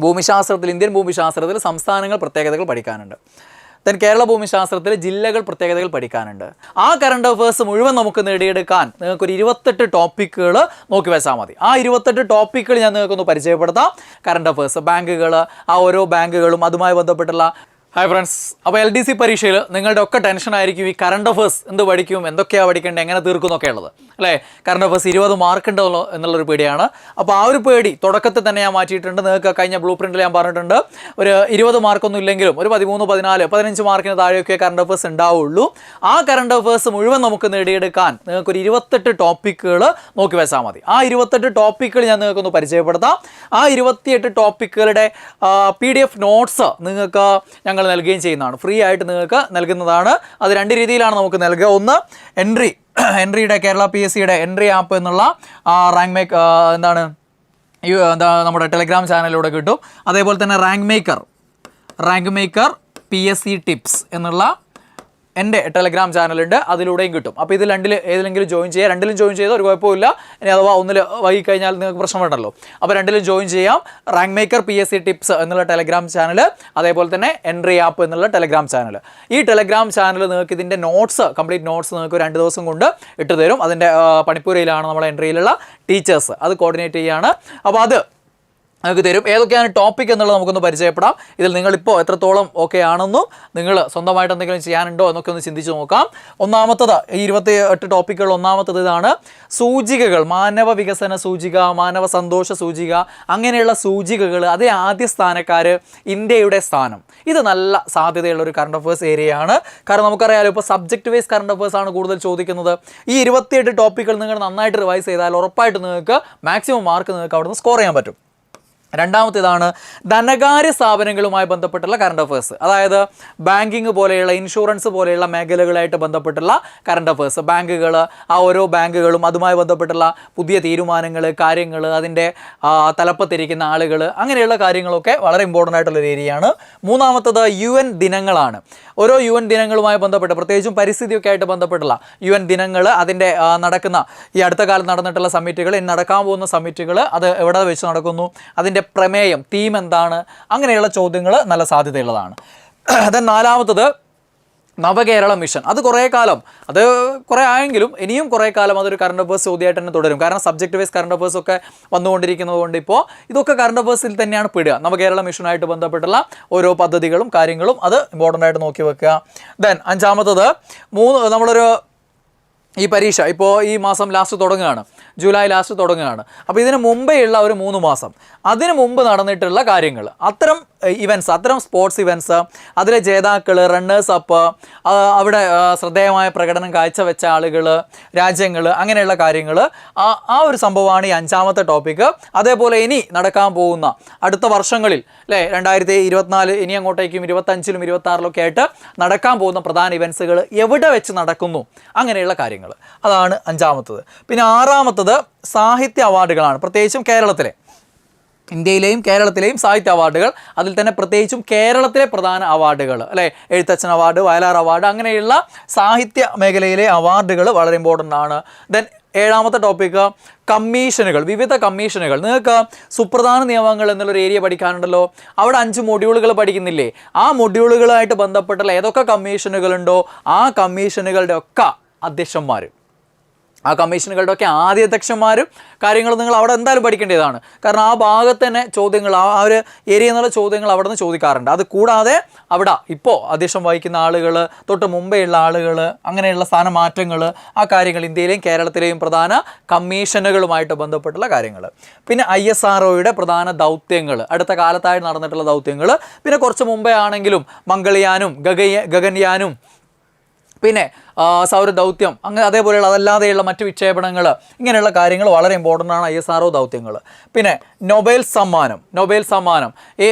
ഭൂമിശാസ്ത്രത്തിൽ Indian ഭൂമിശാസ്ത്രത്തിൽ സംസ്ഥാനങ്ങൾ പ്രത്യേകതകൾ പഠിക്കാനുണ്ട്. ദെൻ കേരള ഭൂമിശാസ്ത്രത്തിൽ ജില്ലകൾ പ്രത്യേകതകൾ പഠിക്കാനുണ്ട്. ആ കറണ്ട് അഫയേഴ്സ് മുഴുവൻ നമുക്ക് നേടിയെടുക്കാൻ നിങ്ങൾക്കൊരു 28 ടോപ്പിക്കുകൾ നോക്കി വെച്ചാൽ മതി. ആ 28 ടോപ്പിക്കുകൾ ഞാൻ നിങ്ങൾക്കൊന്ന് പരിചയപ്പെടുത്താം. കറണ്ട് അഫയേഴ്സ്, ബാങ്കുകൾ, ആ ഓരോ ബാങ്കുകളും അതുമായി ബന്ധപ്പെട്ടുള്ള. ഹായ് ഫ്രണ്ട്സ്, അപ്പോൾ LDC പരീക്ഷയിൽ നിങ്ങളുടെ ഒക്കെ ടെൻഷനായിരിക്കും ഈ കറണ്ട് അഫയേഴ്സ് എന്ത് പഠിക്കും, എന്തൊക്കെയാണ് പഠിക്കേണ്ടത്, എങ്ങനെ തീർക്കും എന്നൊക്കെ ഉള്ളത് അല്ലേ. കറണ്ട് അഫയേഴ്സ് 20 മാർക്ക് ഉണ്ടല്ലോ എന്നുള്ളൊരു പേടിയാണ്. അപ്പോൾ ആ ഒരു പേടി തുടക്കത്തിൽ തന്നെ ഞാൻ മാറ്റിയിട്ടുണ്ട്. നിങ്ങൾക്ക് കഴിഞ്ഞ ബ്ലൂ പ്രിൻറ്റിൽ ഞാൻ പറഞ്ഞിട്ടുണ്ട് ഒരു 20 മാർക്കൊന്നും ഇല്ലെങ്കിലും ഒരു 13, 14, 15 മാർക്കിന് താഴെയൊക്കെ കറണ്ട് അഫയേഴ്സ് ഉണ്ടാവുള്ളൂ. ആ കറണ്ട് അഫയേഴ്സ് മുഴുവൻ നമുക്ക് നേടിയെടുക്കാൻ നിങ്ങൾക്കൊരു 28 ടോപ്പിക്കുകൾ നോക്കി വെച്ചാൽ മതി. ആ 28 ടോപ്പിക്കുകൾ ഞാൻ നിങ്ങൾക്കൊന്ന് പരിചയപ്പെടുത്താം. ആ 28 ടോപ്പിക്കുകളുടെ PDF നോട്ട്സ് നിങ്ങൾക്ക് ഞങ്ങൾ നൽകുകയും ചെയ്യുന്നതാണ്. ഫ്രീ ആയിട്ട് നിങ്ങൾക്ക് നൽകുന്നതാണ്. അത് 2 രീതിയിലാണ് നമുക്ക് നൽകുക. ഒന്ന് എൻട്രിയുടെ കേരള PSCയുടെ എൻട്രി ആപ്പ് എന്നുള്ള റാങ്ക് മേക്ക് നമ്മുടെ ടെലഗ്രാം ചാനലിലൂടെ കിട്ടും. അതേപോലെ തന്നെ റാങ്ക് മേക്കർ PSC ടിപ്സ് എന്നുള്ള എൻ്റെ ടെലഗ്രാം ചാനലുണ്ട്, അതിലൂടെയും കിട്ടും. അപ്പോൾ ഇതിൽ ഏതിലെങ്കിലും ജോയിൻ ചെയ്യാം. രണ്ടിലും ജോയിൻ ചെയ്താൽ ഒരു കുഴപ്പമില്ല. ഇനി അഥവാ ഒന്നിൽ വൈകി കഴിഞ്ഞാൽ നിങ്ങൾക്ക് പ്രശ്നം വേണ്ടല്ലോ. അപ്പോൾ രണ്ടിലും ജോയിൻ ചെയ്യാം. റാങ്ക് മേക്കർ PSC ടിപ്സ് എന്നുള്ള ടെലഗ്രാം ചാനൽ, അതേപോലെ തന്നെ എൻട്രി ആപ്പ് എന്നുള്ള ടെലഗ്രാം ചാനൽ. ഈ ടെലഗ്രാം ചാനൽ നിങ്ങൾക്ക് ഇതിൻ്റെ കംപ്ലീറ്റ് നോട്ട്സ് നിങ്ങൾക്ക് 2 ദിവസം കൊണ്ട് ഇട്ട് തരും. അതിൻ്റെ പണിപ്പുരയിലാണ് നമ്മളെ എൻട്രിയിലുള്ള ടീച്ചേഴ്സ് അത് കോർഡിനേറ്റ് ചെയ്യുകയാണ്. അപ്പോൾ അത് നമുക്ക് തരും. ഏതൊക്കെയാണ് ടോപ്പിക് എന്നുള്ളത് നമുക്കൊന്ന് പരിചയപ്പെടാം. ഇതിൽ നിങ്ങളിപ്പോൾ എത്രത്തോളം ഓക്കെ ആണെന്നും നിങ്ങൾ സ്വന്തമായിട്ട് എന്തെങ്കിലും ചെയ്യാനുണ്ടോ എന്നൊക്കെ ഒന്ന് ചിന്തിച്ച് നോക്കാം. ഒന്നാമത്തത് ഈ 28 ടോപ്പിക്കുകൾ ഒന്നാമത്തത് ഇതാണ്. സൂചികകൾ, മാനവ വികസന സൂചിക, മാനവ സന്തോഷ സൂചിക, അങ്ങനെയുള്ള സൂചികകൾ, അതേ ആദ്യ സ്ഥാനക്കാർ, ഇന്ത്യയുടെ സ്ഥാനം. ഇത് നല്ല സാധ്യതയുള്ള ഒരു കറണ്ട് അഫയേഴ്സ് ഏരിയയാണ്. കാരണം നമുക്കറിയാലോ ഇപ്പോൾ സബ്ജക്റ്റ് വൈസ് കറണ്ട് അഫയേഴ്സ് ആണ് കൂടുതൽ ചോദിക്കുന്നത്. ഈ 28 ടോപ്പിക്കുകൾ നിങ്ങൾ നന്നായിട്ട് റിവൈസ് ചെയ്താൽ ഉറപ്പായിട്ട് നിങ്ങൾക്ക് മാക്സിമം മാർക്ക് നിങ്ങൾക്ക് അവിടെ നിന്ന് സ്കോർ ചെയ്യാൻ പറ്റും. രണ്ടാമത്തേതാണ് ധനകാര്യ സ്ഥാപനങ്ങളുമായി ബന്ധപ്പെട്ടുള്ള കറണ്ട് അഫയേഴ്സ്. അതായത് ബാങ്കിങ് പോലെയുള്ള, ഇൻഷുറൻസ് പോലെയുള്ള മേഖലകളായിട്ട് ബന്ധപ്പെട്ടുള്ള കറണ്ട് അഫയേഴ്സ്. ബാങ്കുകൾ, ആ ഓരോ ബാങ്കുകളും അതുമായി ബന്ധപ്പെട്ടുള്ള പുതിയ തീരുമാനങ്ങൾ, കാര്യങ്ങൾ, അതിൻ്റെ തലപ്പത്തിരിക്കുന്ന ആളുകൾ, അങ്ങനെയുള്ള കാര്യങ്ങളൊക്കെ വളരെ ഇമ്പോർട്ടൻ്റ് ആയിട്ടുള്ളൊരു ഏരിയയാണ്. മൂന്നാമത്തത് UN ദിനങ്ങളാണ്. ഓരോ UN ദിനങ്ങളുമായി ബന്ധപ്പെട്ട്, പ്രത്യേകിച്ചും പരിസ്ഥിതിയൊക്കെ ആയിട്ട് ബന്ധപ്പെട്ടുള്ള UN ദിനങ്ങൾ, അതിൻ്റെ നടക്കുന്ന ഈ അടുത്ത കാലത്ത് നടന്നിട്ടുള്ള സമ്മിറ്റുകൾ, ഇനി നടക്കാൻ പോകുന്ന സമ്മിറ്റുകൾ, അത് എവിടെ വെച്ച് നടക്കുന്നു, അതിൻ്റെ പ്രമേയം, തീം എന്താണ്, അങ്ങനെയുള്ള ചോദ്യങ്ങൾ നല്ല സാധ്യതയുള്ളതാണ്. ദെൻ നാലാമത്തത് നവകേരള മിഷൻ. അത് കുറേ ആയെങ്കിലും ഇനിയും കുറേ കാലം അതൊരു കറണ്ട് അഫയേഴ്സ് ചോദ്യമായിട്ട് തന്നെ തുടരും. കാരണം സബ്ജക്റ്റ് വൈസ് കറണ്ട് അഫയേഴ്സ് ഒക്കെ വന്നുകൊണ്ടിരിക്കുന്നത് കൊണ്ട് ഇപ്പോൾ ഇതൊക്കെ കറണ്ട് അഫയേഴ്സിൽ തന്നെയാണ് പെടുക. നവകേരള മിഷനായിട്ട് ബന്ധപ്പെട്ടുള്ള ഓരോ പദ്ധതികളും കാര്യങ്ങളും അത് ഇമ്പോർട്ടൻ്റ് ആയിട്ട് നോക്കി വെക്കുക. ദെൻ അഞ്ചാമത്തത് നമ്മളൊരു ഈ പരീക്ഷ ഇപ്പോൾ ഈ മാസം ലാസ്റ്റ് തുടങ്ങുകയാണ്, ജൂലൈ ലാസ്റ്റ് തുടങ്ങുകയാണ്. അപ്പോൾ ഇതിന് മുമ്പേ ഉള്ള ഒരു 3 മാസം, അതിന് മുമ്പ് നടന്നിട്ടുള്ള കാര്യങ്ങൾ, അത്തരം ഇവൻറ്റ്സ്, അത്തരം സ്പോർട്സ് ഇവൻറ്റ്സ്, അതിലെ ജേതാക്കൾ, റണ്ണേഴ്സ് അപ്പ്, അവിടെ ശ്രദ്ധേയമായ പ്രകടനം കാഴ്ചവെച്ച ആളുകൾ, രാജ്യങ്ങൾ, അങ്ങനെയുള്ള കാര്യങ്ങൾ, ആ ഒരു സംഭവമാണ് ഈ അഞ്ചാമത്തെ ടോപ്പിക്ക്. അതേപോലെ ഇനി നടക്കാൻ പോകുന്ന അടുത്ത വർഷങ്ങളിൽ അല്ലേ, 2024 ഇനി അങ്ങോട്ടേക്കും 25-ലും 26-ലൊക്കെ ആയിട്ട് നടക്കാൻ പോകുന്ന പ്രധാന ഇവൻറ്റ്സുകൾ എവിടെ വെച്ച് നടക്കുന്നു, അങ്ങനെയുള്ള കാര്യങ്ങൾ. അതാണ് അഞ്ചാമത്തത്. പിന്നെ ആറാമത്തത് സാഹിത്യ അവാർഡുകളാണ്. പ്രത്യേകിച്ചും ഇന്ത്യയിലെയും കേരളത്തിലെയും സാഹിത്യ അവാർഡുകൾ. അതിൽ തന്നെ പ്രത്യേകിച്ചും കേരളത്തിലെ പ്രധാന അവാർഡുകൾ അല്ലേ, എഴുത്തച്ഛൻ അവാർഡ്, വയലാർ അവാർഡ്, അങ്ങനെയുള്ള സാഹിത്യ മേഖലയിലെ അവാർഡുകൾ വളരെ ഇമ്പോർട്ടൻ്റ് ആണ്. ദെൻ ഏഴാമത്തെ ടോപ്പിക്ക് കമ്മീഷനുകൾ, വിവിധ കമ്മീഷനുകൾ. നിങ്ങൾക്ക് സുപ്രധാന നിയമങ്ങൾ എന്നുള്ളൊരു ഏരിയ പഠിക്കാനുണ്ടല്ലോ. അവിടെ 5 മൊഡ്യൂളുകൾ പഠിക്കുന്നില്ലേ? ആ മൊഡ്യൂളുകളായിട്ട് ബന്ധപ്പെട്ടുള്ള ഏതൊക്കെ കമ്മീഷനുകളുണ്ടോ ആ കമ്മീഷനുകളുടെ ഒക്കെ അധ്യക്ഷന്മാർ, ആ കമ്മീഷനുകളുടെ ഒക്കെ ആദ്യ അധ്യക്ഷന്മാരും കാര്യങ്ങളും നിങ്ങൾ അവിടെ എന്തായാലും പഠിക്കേണ്ടതാണ്. കാരണം ആ ഭാഗത്ത് തന്നെ ചോദ്യങ്ങൾ, ആ ഒരു ഏരിയ എന്നുള്ള ചോദ്യങ്ങൾ അവിടെ നിന്ന് ചോദിക്കാറുണ്ട്. അത് കൂടാതെ അവിടെ ഇപ്പോൾ അധ്യക്ഷം വഹിക്കുന്ന ആളുകൾ, തൊട്ട് മുമ്പേ ഉള്ള ആളുകൾ, അങ്ങനെയുള്ള സ്ഥാനമാറ്റങ്ങൾ, ആ കാര്യങ്ങൾ, ഇന്ത്യയിലെയും കേരളത്തിലെയും പ്രധാന കമ്മീഷനുകളുമായിട്ട് ബന്ധപ്പെട്ടുള്ള കാര്യങ്ങൾ. പിന്നെ ISROയുടെ പ്രധാന ദൗത്യങ്ങൾ, അടുത്ത കാലത്തായി നടന്നിട്ടുള്ള ദൗത്യങ്ങൾ. പിന്നെ കുറച്ച് മുമ്പേ ആണെങ്കിലും മംഗൾയാനും ഗഗൻയാനും പിന്നെ സൗരദൗത്യം, അങ്ങനെ അതേപോലെയുള്ള അതല്ലാതെയുള്ള മറ്റ് വിക്ഷേപണങ്ങൾ, ഇങ്ങനെയുള്ള കാര്യങ്ങൾ വളരെ ഇമ്പോർട്ടൻ്റ് ആണ്. ISRO ദൗത്യങ്ങൾ. പിന്നെ നൊബേൽ സമ്മാനം ഈ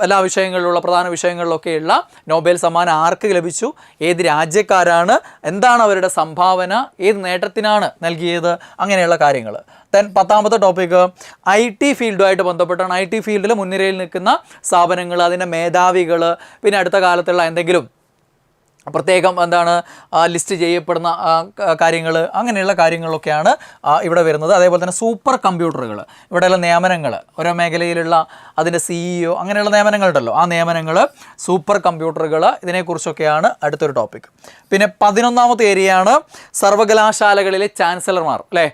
എല്ലാ വിഷയങ്ങളിലുള്ള പ്രധാന വിഷയങ്ങളിലൊക്കെയുള്ള നൊബേൽ സമ്മാനം ആർക്ക് ലഭിച്ചു, ഏത് രാജ്യക്കാരാണ്, എന്താണ് അവരുടെ സംഭാവന, ഏത് നേട്ടത്തിനാണ് നൽകിയത്, അങ്ങനെയുള്ള കാര്യങ്ങൾ. ദെൻ 10ാമത്തെ ടോപ്പിക്ക് IT ഫീൽഡുമായിട്ട് ബന്ധപ്പെട്ടാണ്. IT ഫീൽഡിൽ മുൻനിരയിൽ നിൽക്കുന്ന സ്ഥാപനങ്ങൾ, അതിൻ്റെ മേധാവികൾ, പിന്നെ അടുത്ത കാലത്തുള്ള എന്തെങ്കിലും പ്രത്യേകം എന്താണ് ലിസ്റ്റ് ചെയ്യപ്പെടുന്ന കാര്യങ്ങൾ, അങ്ങനെയുള്ള കാര്യങ്ങളൊക്കെയാണ് ഇവിടെ വരുന്നത്. അതേപോലെ തന്നെ സൂപ്പർ കമ്പ്യൂട്ടറുകൾ, ഇവിടെയുള്ള നിയമനങ്ങൾ, ഓരോ മേഖലയിലുള്ള അതിൻ്റെ CEO അങ്ങനെയുള്ള നിയമനങ്ങളുണ്ടല്ലോ, ആ നിയമനങ്ങൾ, സൂപ്പർ കമ്പ്യൂട്ടറുകൾ, ഇതിനെക്കുറിച്ചൊക്കെയാണ് അടുത്തൊരു ടോപ്പിക്. പിന്നെ 11ാമത്തെ ഏരിയയാണ് സർവകലാശാലകളിലെ ചാൻസലർമാർ, അല്ലേ?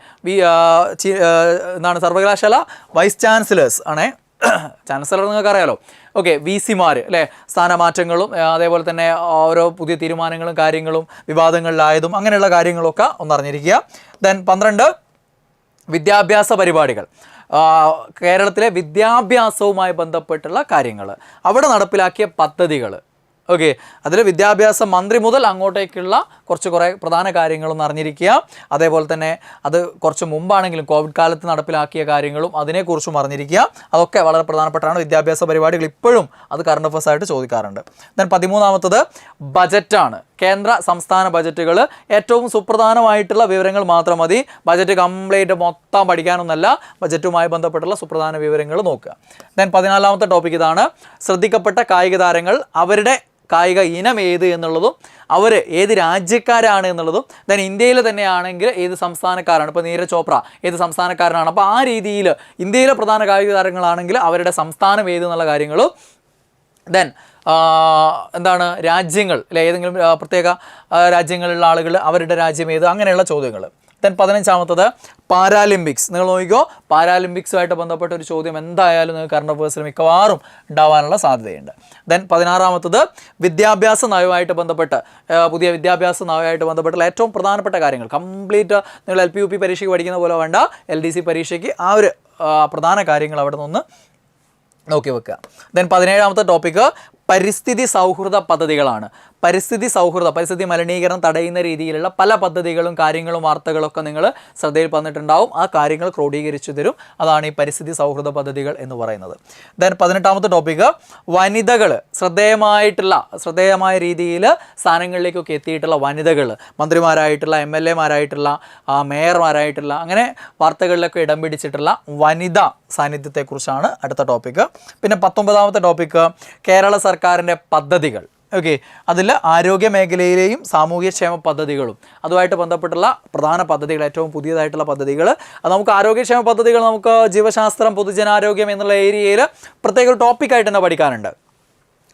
എന്താണ് സർവകലാശാല വൈസ് ചാൻസലേഴ്സ് ആണേ. ചാൻസലർ നിങ്ങൾക്ക് അറിയാലോ. ഓക്കെ, VC-മാർ, അല്ലേ? സ്ഥാനമാറ്റങ്ങളും അതേപോലെ തന്നെ ഓരോ പുതിയ തീരുമാനങ്ങളും കാര്യങ്ങളും വിവാദങ്ങളിലായതും അങ്ങനെയുള്ള കാര്യങ്ങളൊക്കെ ഒന്നറിഞ്ഞിരിക്കുക. ദെൻ 12 വിദ്യാഭ്യാസ പരിപാടികൾ, കേരളത്തിലെ വിദ്യാഭ്യാസവുമായി ബന്ധപ്പെട്ടുള്ള കാര്യങ്ങൾ, അവിടെ നടപ്പിലാക്കിയ പദ്ധതികൾ. ഓക്കെ, അതിൽ വിദ്യാഭ്യാസ മന്ത്രി മുതൽ അങ്ങോട്ടേക്കുള്ള കുറേ പ്രധാന കാര്യങ്ങളൊന്നും അറിഞ്ഞിരിക്കുക. അതേപോലെ തന്നെ അത് കുറച്ച് മുമ്പാണെങ്കിലും കോവിഡ് കാലത്ത് നടപ്പിലാക്കിയ കാര്യങ്ങളും അതിനെക്കുറിച്ചും അറിഞ്ഞിരിക്കുക. അതൊക്കെ വളരെ പ്രധാനപ്പെട്ടാണ്. വിദ്യാഭ്യാസ പരിപാടികൾ ഇപ്പോഴും അത് കറണ്ട് അഫയേഴ്സ് ആയിട്ട് ചോദിക്കാറുണ്ട്. ദെൻ 13ാമത്തത് ബജറ്റാണ്. കേന്ദ്ര സംസ്ഥാന ബജറ്റുകൾ, ഏറ്റവും സുപ്രധാനമായിട്ടുള്ള വിവരങ്ങൾ മാത്രം മതി. ബജറ്റ് കംപ്ലീറ്റ് മൊത്തം പഠിക്കാനൊന്നല്ല, ബജറ്റുമായി ബന്ധപ്പെട്ടുള്ള സുപ്രധാന വിവരങ്ങൾ നോക്കുക. ദെൻ 14ാമത്തെ ടോപ്പിക് ഇതാണ്, ശ്രദ്ധിക്കപ്പെട്ട കായിക താരങ്ങൾ, അവരുടെ കായിക ഇനം ഏത് എന്നുള്ളതും അവർ ഏത് രാജ്യക്കാരാണ് എന്നുള്ളതും. ദെൻ ഇന്ത്യയിൽ തന്നെയാണെങ്കിൽ ഏത് സംസ്ഥാനക്കാരാണ്, ഇപ്പോൾ നീരജ് ചോപ്ര ഏത് സംസ്ഥാനക്കാരനാണ്. അപ്പോൾ ആ രീതിയിൽ ഇന്ത്യയിലെ പ്രധാന കായിക താരങ്ങളാണെങ്കിൽ അവരുടെ സംസ്ഥാനം ഏത് എന്നുള്ള കാര്യങ്ങളും. ദെൻ എന്താണ് രാജ്യങ്ങൾ, അല്ലെ? ഏതെങ്കിലും പ്രത്യേക രാജ്യങ്ങളിലുള്ള ആളുകൾ, അവരുടെ രാജ്യം ഏത്, അങ്ങനെയുള്ള ചോദ്യങ്ങൾ. ദെൻ 15ാമത്തത് പാരാലിമ്പിക്സ്. നിങ്ങൾ നോക്കിക്കോ, പാരാലിമ്പിക്സുമായിട്ട് ബന്ധപ്പെട്ട ഒരു ചോദ്യം എന്തായാലും നിങ്ങൾക്ക് കറണ്ട് അഫയേഴ്സിൽ മിക്കവാറും ഉണ്ടാവാനുള്ള സാധ്യതയുണ്ട്. ദെൻ 16ാമത്തത് വിദ്യാഭ്യാസ നയവുമായിട്ട് ബന്ധപ്പെട്ട്, പുതിയ വിദ്യാഭ്യാസ നയവുമായിട്ട് ബന്ധപ്പെട്ടുള്ള ഏറ്റവും പ്രധാനപ്പെട്ട കാര്യങ്ങൾ. കംപ്ലീറ്റ് നിങ്ങൾ LP UP പരീക്ഷയ്ക്ക് പഠിക്കുന്ന പോലെ വേണ്ട, LDC പരീക്ഷയ്ക്ക് ആ ഒരു പ്രധാന കാര്യങ്ങൾ അവിടെ നിന്ന് നോക്കി വെക്കുക. ദെൻ 17ാമത്തെ ടോപ്പിക്ക് പരിസ്ഥിതി സൗഹൃദ പദ്ധതികളാണ്. പരിസ്ഥിതി മലിനീകരണം തടയുന്ന രീതിയിലുള്ള പല പദ്ധതികളും കാര്യങ്ങളും വാർത്തകളൊക്കെ നിങ്ങൾ ശ്രദ്ധയിൽ വന്നിട്ടുണ്ടാവും. ആ കാര്യങ്ങൾ ക്രോഡീകരിച്ചു തരും. അതാണ് ഈ പരിസ്ഥിതി സൗഹൃദ പദ്ധതികൾ എന്ന് പറയുന്നത്. ദെൻ 18ാമത്തെ ടോപ്പിക്ക് വനിതകൾ, ശ്രദ്ധേയമായ രീതിയിൽ സ്ഥാനങ്ങളിലേക്കൊക്കെ എത്തിയിട്ടുള്ള വനിതകൾ, മന്ത്രിമാരായിട്ടുള്ള, MLA-മാരായിട്ടുള്ള, മേയർമാരായിട്ടുള്ള, അങ്ങനെ വാർത്തകളിലൊക്കെ ഇടം പിടിച്ചിട്ടുള്ള വനിതാ സാന്നിധ്യത്തെക്കുറിച്ചാണ് അടുത്ത ടോപ്പിക്ക്. പിന്നെ 19ാമത്തെ ടോപ്പിക്ക് കേരള സർക്കാരിൻ്റെ പദ്ധതികൾ. ഓക്കെ, അതിൽ ആരോഗ്യ മേഖലയിലെയും സാമൂഹ്യക്ഷേമ പദ്ധതികളും അതുമായിട്ട് ബന്ധപ്പെട്ടുള്ള പ്രധാന പദ്ധതികൾ, ഏറ്റവും പുതിയതായിട്ടുള്ള പദ്ധതികൾ. അത് നമുക്ക് ആരോഗ്യക്ഷേമ പദ്ധതികൾ നമുക്ക് ജീവശാസ്ത്രം, പൊതുജനാരോഗ്യം എന്നുള്ള ഏരിയയിൽ പ്രത്യേക ഒരു ടോപ്പിക്കായിട്ട് തന്നെ പഠിക്കാനുണ്ട്.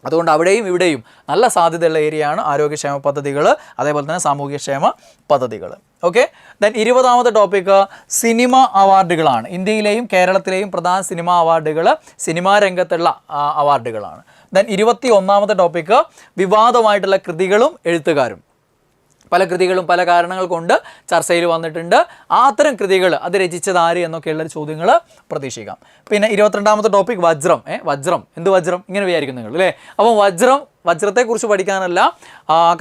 അതുകൊണ്ട് അവിടെയും ഇവിടെയും നല്ല സാധ്യതയുള്ള ഏരിയയാണ് ആരോഗ്യക്ഷേമ പദ്ധതികൾ, അതേപോലെ തന്നെ സാമൂഹ്യക്ഷേമ പദ്ധതികൾ. ഓക്കെ, ദെൻ 20ാമത്തെ ടോപ്പിക്ക് സിനിമ അവാർഡുകളാണ്. ഇന്ത്യയിലെയും കേരളത്തിലെയും പ്രധാന സിനിമാ അവാർഡുകൾ, സിനിമാ രംഗത്തുള്ള അവാർഡുകളാണ്. ദെൻ 21ാമത്തെ ടോപ്പിക്ക് വിവാദമായിട്ടുള്ള കൃതികളും എഴുത്തുകാരും. പല കൃതികളും പല കാരണങ്ങൾ കൊണ്ട് ചർച്ചയിൽ വന്നിട്ടുണ്ട്. അത്തരം കൃതികൾ അത് രചിച്ചത് ആര് എന്നൊക്കെയുള്ള ചോദ്യങ്ങൾ പ്രതീക്ഷിക്കാം. പിന്നെ 22ാമത്തെ ടോപ്പിക് വജ്രം. വജ്രം, എന്ത് വജ്രം ഇങ്ങനെ വിചാരിക്കും നിങ്ങൾ, അല്ലേ? അപ്പം വജ്രത്തെക്കുറിച്ച് പഠിക്കാനല്ല,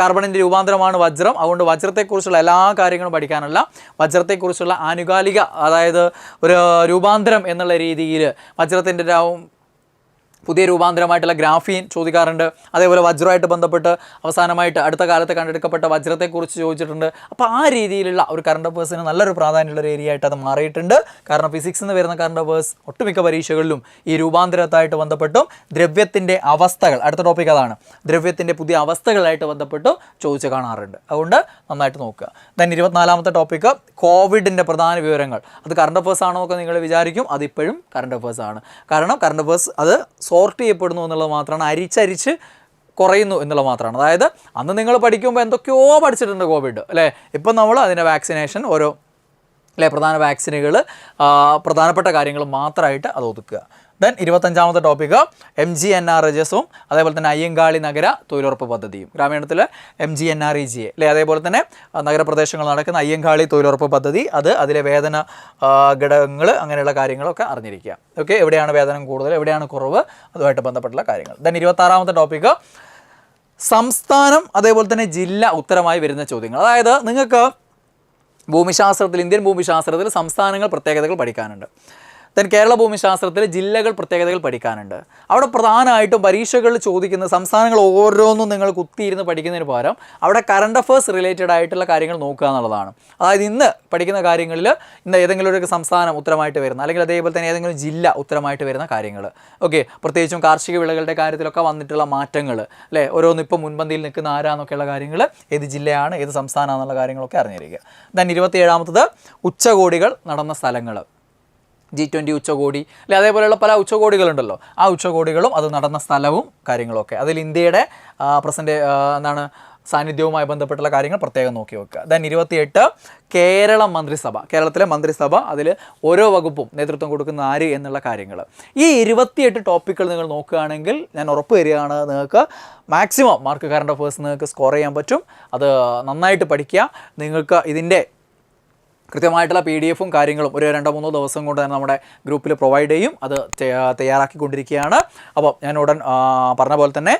കാർബണിൻ്റെ രൂപാന്തരമാണ് വജ്രം. അതുകൊണ്ട് വജ്രത്തെക്കുറിച്ചുള്ള എല്ലാ കാര്യങ്ങളും പഠിക്കാനല്ല, വജ്രത്തെക്കുറിച്ചുള്ള ആനുകാലിക, അതായത് ഒരു രൂപാന്തരം എന്നുള്ള രീതിയിൽ വജ്രത്തിൻ്റെ പുതിയ രൂപാന്തരമായിട്ടുള്ള ഗ്രാഫീൻ ചോദിക്കാറുണ്ട്. അതേപോലെ വജ്രമായിട്ട് ബന്ധപ്പെട്ട് അവസാനമായിട്ട് അടുത്ത കാലത്ത് കണ്ടെടുക്കപ്പെട്ട വജ്രത്തെക്കുറിച്ച് ചോദിച്ചിട്ടുണ്ട്. അപ്പോൾ ആ രീതിയിലുള്ള ഒരു കറണ്ട് അഫയേഴ്സിന് നല്ലൊരു പ്രാധാന്യമുള്ള ഒരു ഏരിയ ആയിട്ട് അത് മാറിയിട്ടുണ്ട്. കാരണം ഫിസിക്സ് എന്ന് വരുന്ന കറണ്ട് അഫയേഴ്സ് ഒട്ടുമിക്ക പരീക്ഷകളിലും ഈ രൂപാന്തരത്തായിട്ട് ബന്ധപ്പെട്ടും ദ്രവ്യത്തിൻ്റെ അവസ്ഥകൾ, അടുത്ത ടോപ്പിക് അതാണ്, ദ്രവ്യത്തിൻ്റെ പുതിയ അവസ്ഥകളായിട്ട് ബന്ധപ്പെട്ട് ചോദിച്ച് കാണാറുണ്ട്. അതുകൊണ്ട് നന്നായിട്ട് നോക്കുക. ദെൻ 24ാമത്തെ ടോപ്പിക്ക് കോവിഡിൻ്റെ പ്രധാന വിവരങ്ങൾ. അത് കറണ്ട് അഫയേഴ്സ് ആണോ എന്നൊക്കെ നിങ്ങൾ വിചാരിക്കും, അതിപ്പോഴും കറണ്ട് അഫയേഴ്സ് ആണ്. കാരണം കറണ്ട് അഫയേഴ്സ് അത് സോർട്ട് ചെയ്യപ്പെടുന്നു എന്നുള്ളത് മാത്രമാണ്, അരിച്ചരിച്ച് കുറയുന്നു എന്നുള്ളത് മാത്രമാണ്. അതായത് അന്ന് നിങ്ങൾ പഠിക്കുമ്പോൾ എന്തൊക്കെയോ പഠിച്ചിട്ടുണ്ട് കോവിഡ്, അല്ലേ? ഇപ്പം നമ്മൾ അതിൻ്റെ വാക്സിനേഷൻ, ഓരോ പ്രധാന വാക്സിനുകൾ, പ്രധാനപ്പെട്ട കാര്യങ്ങൾ മാത്രമായിട്ട് അത് ഒതുക്കുക. ദെൻ 25ാമത്തെ ടോപ്പിക്ക് MGNRGSഉം അതേപോലെ തന്നെ അയ്യങ്കാളി നഗര തൊഴിലുറപ്പ് പദ്ധതിയും. ഗ്രാമീണത്തിൽ MGNREGA, അതേപോലെ തന്നെ നഗരപ്രദേശങ്ങൾ നടക്കുന്ന അയ്യങ്കാളി തൊഴിലുറപ്പ് പദ്ധതി, അതിലെ വേതന ഘടകങ്ങൾ, അങ്ങനെയുള്ള കാര്യങ്ങളൊക്കെ അറിഞ്ഞിരിക്കുക. ഓക്കെ, എവിടെയാണ് വേതനം കൂടുതൽ, എവിടെയാണ് കുറവ്, അതുമായിട്ട് ബന്ധപ്പെട്ടുള്ള കാര്യങ്ങൾ. ദെൻ 26ാമത്തെ ടോപ്പിക്ക് സംസ്ഥാനം അതേപോലെ തന്നെ ജില്ല ഉത്തരമായി വരുന്ന ചോദ്യങ്ങൾ. അതായത് നിങ്ങൾക്ക് ഭൂമിശാസ്ത്രത്തിൽ, ഇന്ത്യൻ ഭൂമിശാസ്ത്രത്തിൽ സംസ്ഥാനങ്ങൾ പ്രത്യേകതകൾ പഠിക്കാനുണ്ട്. ദെൻ കേരള ഭൂമിശാസ്ത്രത്തിൽ ജില്ലകൾ പ്രത്യേകതകൾ പഠിക്കാനുണ്ട്. അവിടെ പ്രധാനമായിട്ടും പരീക്ഷകളിൽ ചോദിക്കുന്ന സംസ്ഥാനങ്ങൾ ഓരോന്നും നിങ്ങൾ കുത്തിയിരുന്ന് പഠിക്കുന്നതിന് പകരം അവിടെ കറണ്ട് അഫേഴ്സ് റിലേറ്റഡ് ആയിട്ടുള്ള കാര്യങ്ങൾ നോക്കുക എന്നുള്ളതാണ്. അതായത് ഇന്ന് പഠിക്കുന്ന കാര്യങ്ങളിൽ ഇന്ന് ഏതെങ്കിലും ഒരു സംസ്ഥാനം ഉത്തരമായിട്ട് വരുന്ന അല്ലെങ്കിൽ അതേപോലെ തന്നെ ഏതെങ്കിലും ജില്ല ഉത്തരമായിട്ട് വരുന്ന കാര്യങ്ങൾ, ഓക്കെ, പ്രത്യേകിച്ചും കാർഷിക വിളകളുടെ കാര്യത്തിലൊക്കെ വന്നിട്ടുള്ള മാറ്റങ്ങൾ അല്ലേ, ഓരോന്നും ഇപ്പോൾ മുൻപന്തിയിൽ നിൽക്കുന്ന ആരാന്നൊക്കെയുള്ള കാര്യങ്ങൾ, ഏത് ജില്ലയാണ് ഏത് സംസ്ഥാനം എന്നുള്ള കാര്യങ്ങളൊക്കെ അറിഞ്ഞിരിക്കുക. ദെൻ 27ാമത്തത് ഉച്ചകോടികൾ നടന്ന സ്ഥലങ്ങൾ, G20 ഉച്ചകോടി അല്ലെ, അതേപോലെയുള്ള പല ഉച്ചകോടികളുണ്ടല്ലോ, ആ ഉച്ചകോടികളും അത് നടന്ന സ്ഥലവും കാര്യങ്ങളൊക്കെ, അതിൽ ഇന്ത്യയുടെ എന്താണ് സാന്നിധ്യവുമായി ബന്ധപ്പെട്ടുള്ള കാര്യങ്ങൾ പ്രത്യേകം നോക്കി വെക്കുക. ദെൻ 28 കേരള മന്ത്രിസഭ, കേരളത്തിലെ മന്ത്രിസഭ, അതിൽ ഓരോ വകുപ്പും നേതൃത്വം കൊടുക്കുന്ന ആര് എന്നുള്ള കാര്യങ്ങൾ. ഈ 28 ടോപ്പിക്കുകൾ നിങ്ങൾ നോക്കുകയാണെങ്കിൽ ഞാൻ ഉറപ്പ് തരികയാണ് നിങ്ങൾക്ക് മാക്സിമം മാർക്ക് കറണ്ട് അഫേഴ്സ് നിങ്ങൾക്ക് സ്കോർ ചെയ്യാൻ പറ്റും. അത് നന്നായിട്ട് പഠിക്കുക. നിങ്ങൾക്ക് ഇതിൻ്റെ കൃത്യമായിട്ടുള്ള PDF കാര്യങ്ങളും ഒരു 2-3 ദിവസം കൊണ്ട് തന്നെ നമ്മുടെ ഗ്രൂപ്പിൽ പ്രൊവൈഡ് ചെയ്യും. അത് തയ്യാറാക്കിക്കൊണ്ടിരിക്കുകയാണ്. അപ്പോൾ ഞാൻ ഉടൻ പറഞ്ഞ പോലെ തന്നെ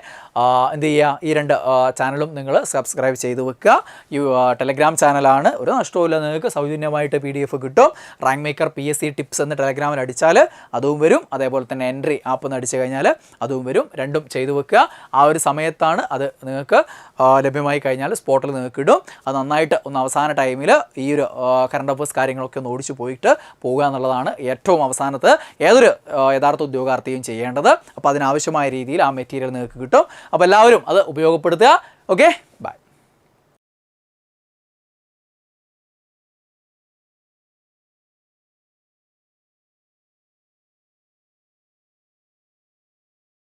എന്ത് ചെയ്യുക, ഈ 2 ചാനലും നിങ്ങൾ സബ്സ്ക്രൈബ് ചെയ്ത് വെക്കുക. ഈ ടെലഗ്രാം ചാനലാണ്, ഒരു നഷ്ടവുമില്ല, നിങ്ങൾക്ക് സൗജന്യമായിട്ട് PDF കിട്ടും. റാങ്ക് മേക്കർ PSC ടിപ്സ് എന്ന് ടെലഗ്രാമിൽ അടിച്ചാൽ അതും വരും, അതേപോലെ തന്നെ എൻട്രി ആപ്പ് എന്ന് അടിച്ചു കഴിഞ്ഞാൽ അതും വരും. രണ്ടും ചെയ്തു വെക്കുക. ആ ഒരു സമയത്താണ് അത് നിങ്ങൾക്ക് ലഭ്യമായി കഴിഞ്ഞാൽ സ്പോട്ടിൽ നിങ്ങൾക്ക് ഇടും. അത് നന്നായിട്ട് ഒന്ന് അവസാന ടൈമിൽ ഈ ഒരു കറണ്ട് അഫേഴ്സ് കാര്യങ്ങളൊക്കെ ഒന്ന് ഓടിച്ചു പോയിട്ട് പോകുക എന്നുള്ളതാണ് ഏറ്റവും അവസാനത്ത് ഏതൊരു യഥാർത്ഥ ഉദ്യോഗാർത്ഥിയും ചെയ്യേണ്ടത്. അപ്പോൾ അതിനാവശ്യമായ രീതിയിൽ ആ മെറ്റീരിയൽ നിങ്ങൾക്ക് കിട്ടും. അപ്പോൾ എല്ലാവരും അത് ഉപയോഗപ്പെടുത്തുക. ഓക്കെ.